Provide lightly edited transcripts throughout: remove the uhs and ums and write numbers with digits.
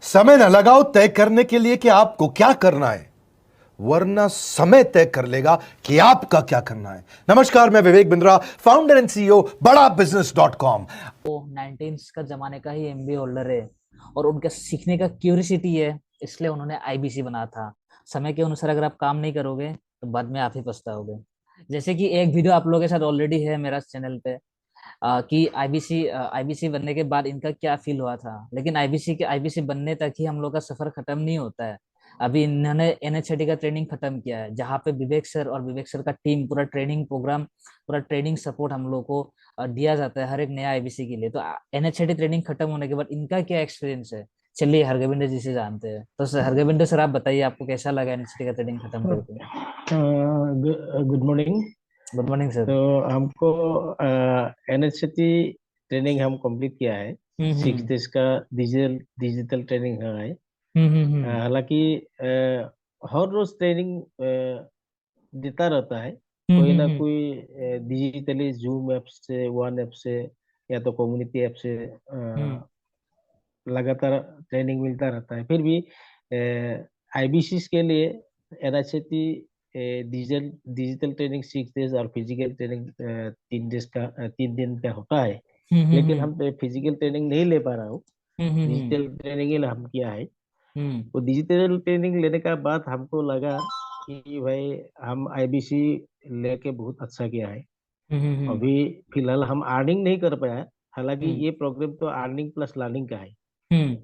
समय न लगाओ तय करने के लिए कि आपको क्या करना है, वरना समय तय कर लेगा कि आपका क्या करना है। नमस्कार, मैं Vivek Bindra, founder and CEO बड़ा बिजनेस डॉट कॉम। वो 19 का जमाने का ही एमबीए होल्डर है और उनका सीखने का क्यूरियोसिटी है, इसलिए उन्होंने आईबीसी बना था। समय के अनुसार अगर आप काम नहीं करोगे तो बाद में आप ही पछताओगे। जैसे कि एक वीडियो आप लोगों के साथ ऑलरेडी है मेरा चैनल पे, कि आईबीसी बनने के बाद इनका क्या फील हुआ था। लेकिन आईबीसी बनने तक ही हम लोग का सफर खत्म नहीं होता है। अभी इन्होंने एनएचआईटी का ट्रेनिंग खत्म किया है, जहाँ पे विवेक सर और विवेक सर का टीम पूरा ट्रेनिंग प्रोग्राम, पूरा ट्रेनिंग सपोर्ट हम लोग को दिया जाता है हर एक नया आईबीसी के लिए। तो एनएचआईटी ट्रेनिंग खत्म होने के बाद इनका क्या एक्सपीरियंस है, चलिए हरगोविंद जी से जानते हैं। तो सर हरगोविंद सर, आप बताइए आपको कैसा लगा एनएचआईटी का ट्रेनिंग खत्म करके। Good morning. Good morning sir. तो हमको एनएचसीटी ट्रेनिंग हम कंप्लीट किया है। सिक्स हम्म। डेज का डिजिटल डिजिटल ट्रेनिंग है। हम्म। हालांकि हर रोज ट्रेनिंग देता रहता है हम्म कोई हम्म ना हम्म कोई, डिजिटली जूम ऐप से, वन ऐप से या तो कम्युनिटी ऐप से हम्म लगातार ट्रेनिंग मिलता रहता है। फिर भी आईबीसी के लिए एनआईसीटी डिजिटल डिजिटल ट्रेनिंग 6 डेज और फिजिकल ट्रेनिंग 3 डेज का, 3 दिन का होता है। लेकिन हम्म हम तो फिजिकल ट्रेनिंग नहीं ले पा रहा हूँ, हम्म डिजिटल ट्रेनिंग ही हम किया है। हम्म तो डिजिटल ट्रेनिंग लेने का बाद हमको लगा कि भाई हम आईबीसी लेके बहुत अच्छा किया है। हम्म अभी फिलहाल हम अर्निंग नहीं कर पाया, हालांकि हम्म ये प्रोग्राम तो अर्निंग प्लस लर्निंग का है। हम्म,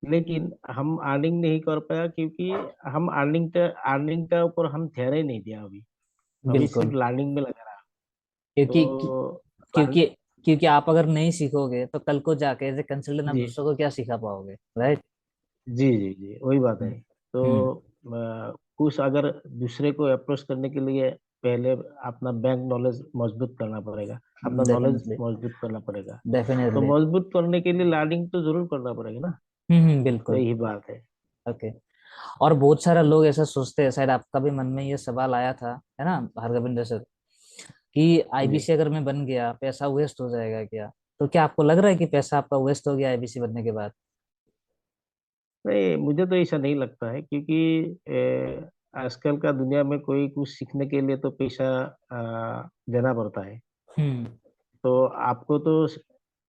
लेकिन हम अर्निंग नहीं कर पाया क्योंकि हम अर्निंग का ऊपर हम ध्यान ही नहीं दिया। अभी अभी सिर्फ बिल्कुल। लर्निंग में लगा रहा। क्योंकि तो क्योंकि क्योंकि आप अगर नहीं सीखोगे तो कल को जाके एज ए कंसल्टेंट आप जी दूसरों को क्या सिखा पाओगे, राइट। जी जी जी, वही बात है। हम्म तो हम्म, कुछ अगर दूसरे को अप्रोच करने के लिए पहले अपना बैंक नॉलेज मजबूत करना पड़ेगा, अपना नॉलेज डेफिनेटली मजबूत करना पड़ेगा। तो डेफिनेटली। मजबूत करने के लिए लर्निंग तो जरूर करना पड़ेगा ना। तो बिल्कुल। यही बात है। ओके। और बहुत सारे लोग ऐसा सोचते हैं, शायद आपका भी मन में ये सवाल आया था, है ना हरगोविंद सर, कि जी, आईबीसी अगर मैं बन गया पैसा वेस्ट हो जाएगा क्या। तो क्या आपको लग रहा है कि पैसा आपका वेस्ट हो गया आईबीसी बनने के बाद। नहीं, मुझे तो ऐसा नहीं लगता है क्योंकि आजकल का दुनिया में कोई कुछ सीखने के लिए तो पैसा देना पड़ता है। हम्म तो आपको तो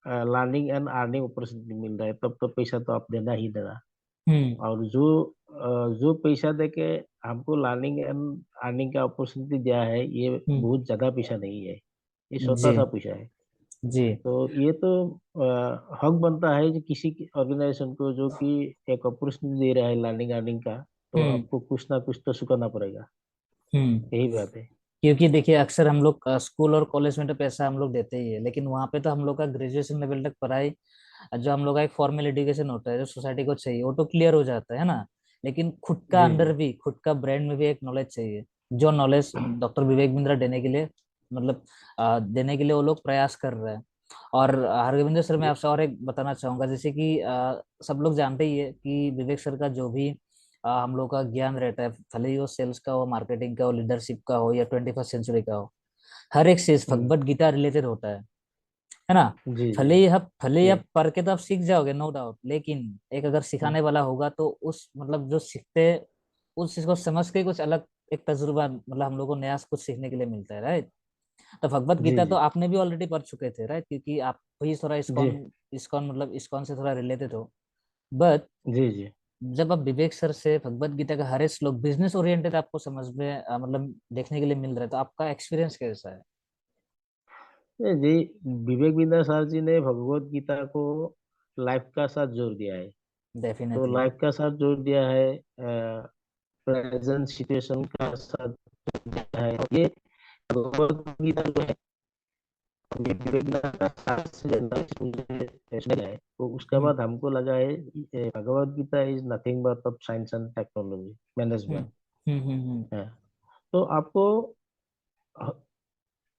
लर्निंग एंड अर्निंग अपॉर्चुनिटी मिल रहा है, तब तो पैसा तो आप देना ही देना। हम्म और जो पैसा देके हमको लर्निंग एंड अर्निंग का अपॉर्चुनिटी दिया है, ये हम्म बहुत ज्यादा पैसा नहीं है, ये जी छोटा सा पैसा है। जी। तो ये तो हक बनता है कि किसी ऑर्गेनाइजेशन को जो कि एक अपॉर्चुनिटी दे रहा है लर्निंग अर्निंग का, तो हम्म आपको कुछ ना कुछ तो चुकाना पड़ेगा। हम्म यही बात है। क्योंकि देखिए अक्सर हम लोग स्कूल और कॉलेज में तो पैसा हम लोग देते ही है, लेकिन वहाँ पे तो हम लोग का ग्रेजुएशन लेवल तक पढ़ाई, जो हम लोग का एक फॉर्मल एजुकेशन होता है जो सोसाइटी को चाहिए, वो तो क्लियर हो जाता है ना। लेकिन खुद का जी जी अंदर भी, खुद का ब्रेन में भी एक नॉलेज चाहिए, जो नॉलेज डॉक्टर विवेक बिंद्रा देने के लिए, मतलब देने के लिए वो लोग प्रयास कर रहे हैं। और हरगोविंद सर, मैं जी आपसे और एक बताना चाहूंगा, जैसे कि सब लोग जानते ही है कि विवेक सर का जो भी हम लोग का ज्ञान रहता है, भले ही वो सेल्स का हो, मार्केटिंग का हो, लीडरशिप का हो, या 21st सेंचुरी का हो, हर एक चीज हम्म, भगवत गीता रिलेटेड होता है ना। जी जी भले ही जी आप पढ़ के तो आप सीख जाओगे, नो डाउट, लेकिन एक अगर हम्म, सिखाने वाला होगा तो उस मतलब जो सीखते, उस चीज को समझ के कुछ अलग एक तजुर्बा, मतलब हम लोग को नया कुछ सीखने के लिए मिलता है, राइट। तो भगवत जी गीता तो जी आपने भी ऑलरेडी पढ़ चुके थे, राइट, क्योंकि आप भी थोड़ा जी इस्कॉन मतलब इस्कॉन से थोड़ा रिलेटेड हो। बट जी जी। जब आप विवेक सर से भगवत गीता का हर एक श्लोक बिजनेस ओरिएंटेड आपको समझ में मतलब देखने के लिए मिल रहा है, तो आपका एक्सपीरियंस कैसा है। जी, विवेक बिंद्रा सर जी ने भगवत गीता को लाइफ का साथ जोड़ दिया है। तो डेफिनेटली। लाइफ का साथ जोड़ दिया है, प्रेजेंट सिचुएशन का साथ दिया है। और ये भगवत गीता जो है, विवेक बिंद्रा का साथ से मुझे लगा है। तो उसके हम्म बाद हमको लगा है Bhagavad Gita is nothing but of science and technology hmm management hmm. है। तो आपको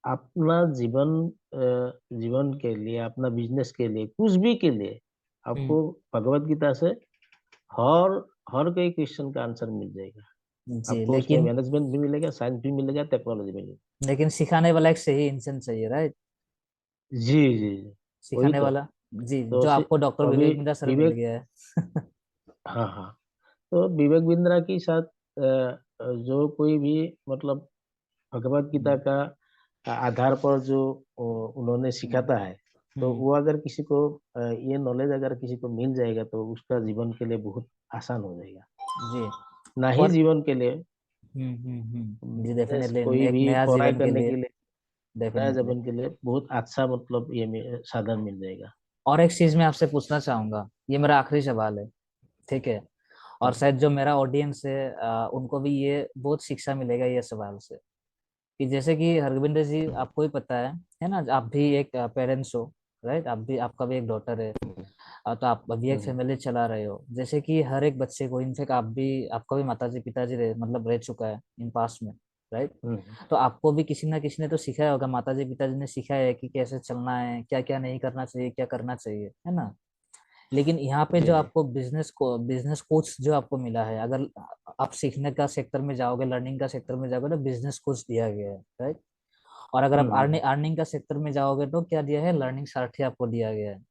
अपना जीवन के लिए, अपना बिजनेस के लिए, कुछ भी के लिए हम्म, आपको भगवत गीता से हर हर कोई क्वेश्चन का आंसर मिल जाएगा। जी। आपको उसमें लेकिन मैनेजमेंट भी मिलेगा, साइंस भी मिलेगा, टेक्नोलॉजी भी मिलेगा। लेकिन सिखाने वाला एक सही इंसान चाहिए, राइट। जी जी जी, वही सिखाने तो। वाला जी, तो जो आपको डॉक्टर अभी विवेक बिंद्रा सर मिल विवेक, गया है। हाँ हाँ, तो विवेक बिंद्रा के साथ जो कोई भी मतलब भगवत गीता हम्म, का आधार पर जो उन्होंने हम्म, सिखाता है, तो हम्म, वो अगर किसी को ये नॉलेज अगर किसी को मिल जाएगा तो उसका जीवन के लिए बहुत आसान हो जाएगा। जी। ना ही और जीवन के लिए, जी, बिजनेस डेफिनेटली कोई एक भी नया पढ़ाई जीवन के करने लिए, के लिए, नया डेफिनेटली। जीवन के लिए बहुत अच्छा मतलब ये साधन मिल जाएगा। और एक चीज मैं आपसे पूछना चाहूंगा, ये मेरा आखिरी सवाल है, ठीक है? और हाँ, शायद जो मेरा ऑडियंस है उनको भी ये बहुत शिक्षा मिलेगा ये सवाल से, कि जैसे कि हरविंदर जी आपको ही पता है ना? आप भी एक पेरेंट्स हो, राइट? आप भी, आपका भी एक डॉटर है, तो आप अभी एक हम्म, फैमिली चला रहे हो, जैसे कि हर एक बच्चे को, इनफेक्ट आप भी, आपका भी माताजी पिताजी रहे, मतलब रह चुका है इन पास्ट में, राइट? हम्म, तो आपको भी किसी ना किसी ने तो सिखाया होगा, माताजी पिताजी ने सिखाया है कि कैसे चलना है, क्या क्या नहीं करना चाहिए, क्या करना चाहिए, है ना? लेकिन यहाँ पे जी जो जी, आपको बिजनेस कोच जो आपको मिला है, अगर आप सीखने का सेक्टर में जाओगे, लर्निंग का सेक्टर में जाओगे, तो बिजनेस कोच दिया गया है, राइट? और अगर आप हम्म, अर्निंग का सेक्टर में जाओगे तो क्या दिया है? लर्निंग सारथी आपको दिया गया है।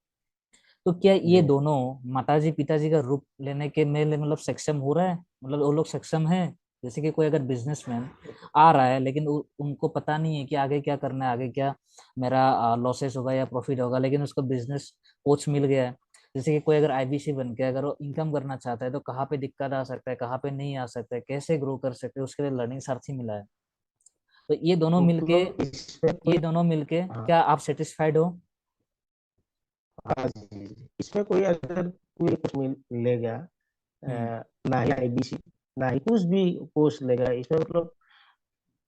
तो क्या ये जी दोनों माताजी पिताजी का रूप लेने के में मतलब सक्षम हो रहा है? मतलब वो लोग सक्षम है? जैसे कि कोई अगर बिजनेसमैन आ रहा है, लेकिन उनको पता नहीं है कि आगे क्या करना है, आगे क्या मेरा लॉसेस होगा या प्रॉफिट होगा, लेकिन उसको बिजनेस कोच मिल गया है। जैसे कि कोई अगर आईबीसी बन के अगर वो इनकम करना चाहता है, तो कहाँ पे दिक्कत आ सकता है, कहाँ पे नहीं आ सकता है, कैसे ग्रो कर सकते हैं, उसके लिए लर्निंग सारथी मिला है। तो मतलब इसमें कोई, ये दोनों मिलके हाँ क्या आप सेटिस्फाइड हो? हाँ जी जी जी। इसमें कोई अगर कोई कुछ लेगा, हम्म, ना ही आईबीसी, ना ही कुछ भी कोर्स लेगा, इसमें मतलब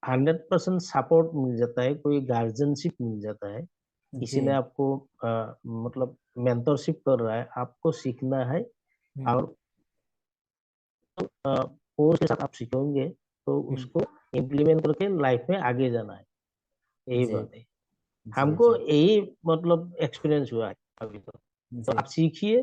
100% सपोर्ट मिल जाता है, कोई गार्जियनशिप मिल जाता है। किसी ने जी, आपको मतलब मेंटरशिप कर रहा है, आपको सीखना है, हम्म, और कोर्स के साथ आप सीखेंगे तो हम्म, उसको इम्प्लीमेंट करके लाइफ में आगे जाना है, यही जी, बात है। जी, हमको जी, यही मतलब एक्सपीरियंस हुआ है अभी तक। तो जी, आप सीखिए,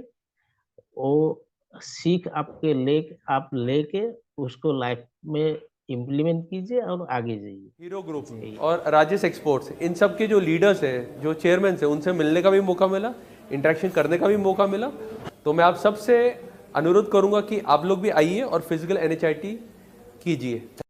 वो सीख आपके ले आप लेके उसको लाइफ में इम्प्लीमेंट कीजिए और आगे जाइए, हीरो ग्रुप जी, यही और राजेश एक्सपोर्ट्स, इन सब के जो लीडर्स हैं, जो चेयरमैन हैं, उनसे मिलने का भी मौका मिला, इंटरेक्शन करने का भी मौका मिला। तो मैं आप सबसे अनुरोध करूंगा कि आप लोग भी आइए और फिजिकल NHIT कीजिए।